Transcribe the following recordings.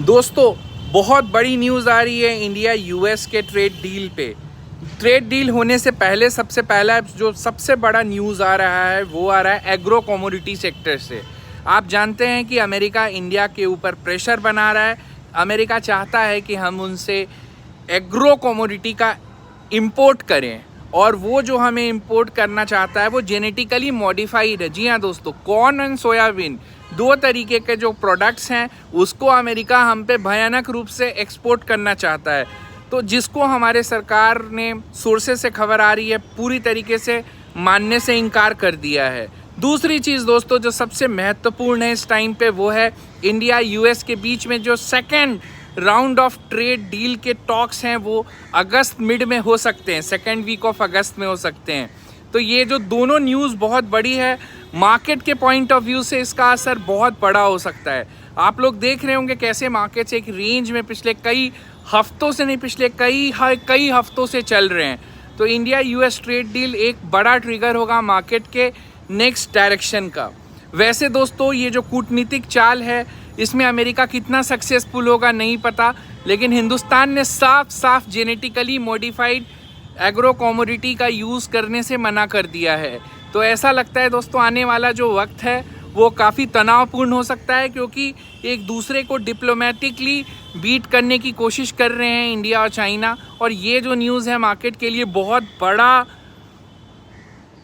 दोस्तों, बहुत बड़ी न्यूज़ आ रही है इंडिया यूएस के ट्रेड डील पे। ट्रेड डील होने से पहले सबसे पहला जो सबसे बड़ा न्यूज़ आ रहा है वो आ रहा है एग्रो कमोडिटी सेक्टर से। आप जानते हैं कि अमेरिका इंडिया के ऊपर प्रेशर बना रहा है। अमेरिका चाहता है कि हम उनसे एग्रो कमोडिटी का इंपोर्ट करें और वो जो हमें इंपोर्ट करना चाहता है वो जेनेटिकली मॉडिफाइड है। जी हाँ दोस्तों, कॉर्न एंड सोयाबीन दो तरीके के जो प्रोडक्ट्स हैं उसको अमेरिका हम पे भयानक रूप से एक्सपोर्ट करना चाहता है। तो जिसको हमारे सरकार ने सोर्सेस से खबर आ रही है पूरी तरीके से मानने से इनकार कर दिया है। दूसरी चीज़ दोस्तों जो सबसे महत्वपूर्ण है इस टाइम पे वो है इंडिया यूएस के बीच में जो second round of trade deal के टॉक्स हैं वो अगस्त मिड में हो सकते हैं, सेकेंड वीक ऑफ अगस्त में हो सकते हैं। तो ये जो दोनों न्यूज़ बहुत बड़ी है, मार्केट के पॉइंट ऑफ व्यू से इसका असर बहुत बड़ा हो सकता है। आप लोग देख रहे होंगे कैसे मार्केट्स एक रेंज में पिछले कई हफ्तों से नहीं, पिछले कई हफ्तों से चल रहे हैं। तो इंडिया यूएस ट्रेड डील एक बड़ा ट्रिगर होगा मार्केट के नेक्स्ट डायरेक्शन का। वैसे दोस्तों ये जो कूटनीतिक चाल है इसमें अमेरिका कितना सक्सेसफुल होगा नहीं पता, लेकिन हिंदुस्तान ने साफ साफ जेनेटिकली मॉडिफाइड एग्रो कमोडिटी का यूज़ करने से मना कर दिया है। तो ऐसा लगता है दोस्तों आने वाला जो वक्त है वो काफ़ी तनावपूर्ण हो सकता है, क्योंकि एक दूसरे को डिप्लोमेटिकली बीट करने की कोशिश कर रहे हैं इंडिया और चाइना। और ये जो न्यूज़ है मार्केट के लिए बहुत बड़ा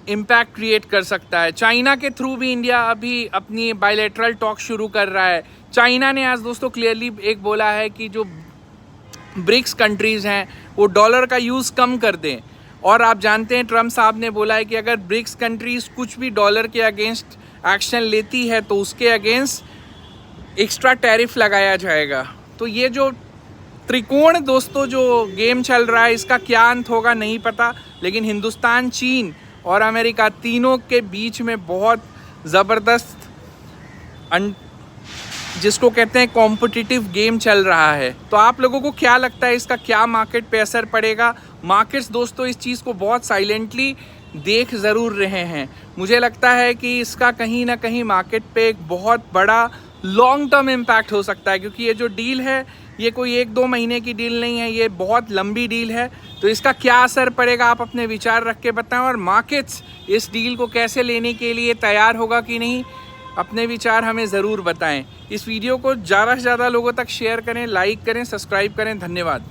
इम्पैक्ट क्रिएट कर सकता है। चाइना के थ्रू भी इंडिया अभी अपनी बायलैटरल टॉक शुरू कर रहा है। चाइना ने आज दोस्तों क्लियरली एक बोला है कि जो ब्रिक्स कंट्रीज़ हैं वो डॉलर का यूज़ कम कर दें। और आप जानते हैं ट्रम्प साहब ने बोला है कि अगर ब्रिक्स कंट्रीज़ कुछ भी डॉलर के अगेंस्ट एक्शन लेती है तो उसके अगेंस्ट एक्स्ट्रा टैरिफ लगाया जाएगा। तो ये जो त्रिकोण दोस्तों जो गेम चल रहा है इसका क्या अंत होगा नहीं पता, लेकिन हिंदुस्तान, चीन और अमेरिका तीनों के बीच में बहुत ज़बरदस्त जिसको कहते हैं कॉम्पिटिटिव गेम चल रहा है। तो आप लोगों को क्या लगता है इसका क्या मार्केट पे असर पड़ेगा? मार्केट्स दोस्तों इस चीज़ को बहुत साइलेंटली देख ज़रूर रहे हैं। मुझे लगता है कि इसका कहीं ना कहीं मार्केट पे एक बहुत बड़ा लॉन्ग टर्म इम्पैक्ट हो सकता है, क्योंकि ये जो डील है ये कोई 1-2 महीने की डील नहीं है, ये बहुत लंबी डील है। तो इसका क्या असर पड़ेगा आप अपने विचार रख के बताएं, और मार्केट्स इस डील को कैसे लेने के लिए तैयार होगा कि नहीं, अपने विचार हमें ज़रूर बताएं। इस वीडियो को ज़्यादा से ज़्यादा लोगों तक शेयर करें, लाइक करें, सब्सक्राइब करें। धन्यवाद।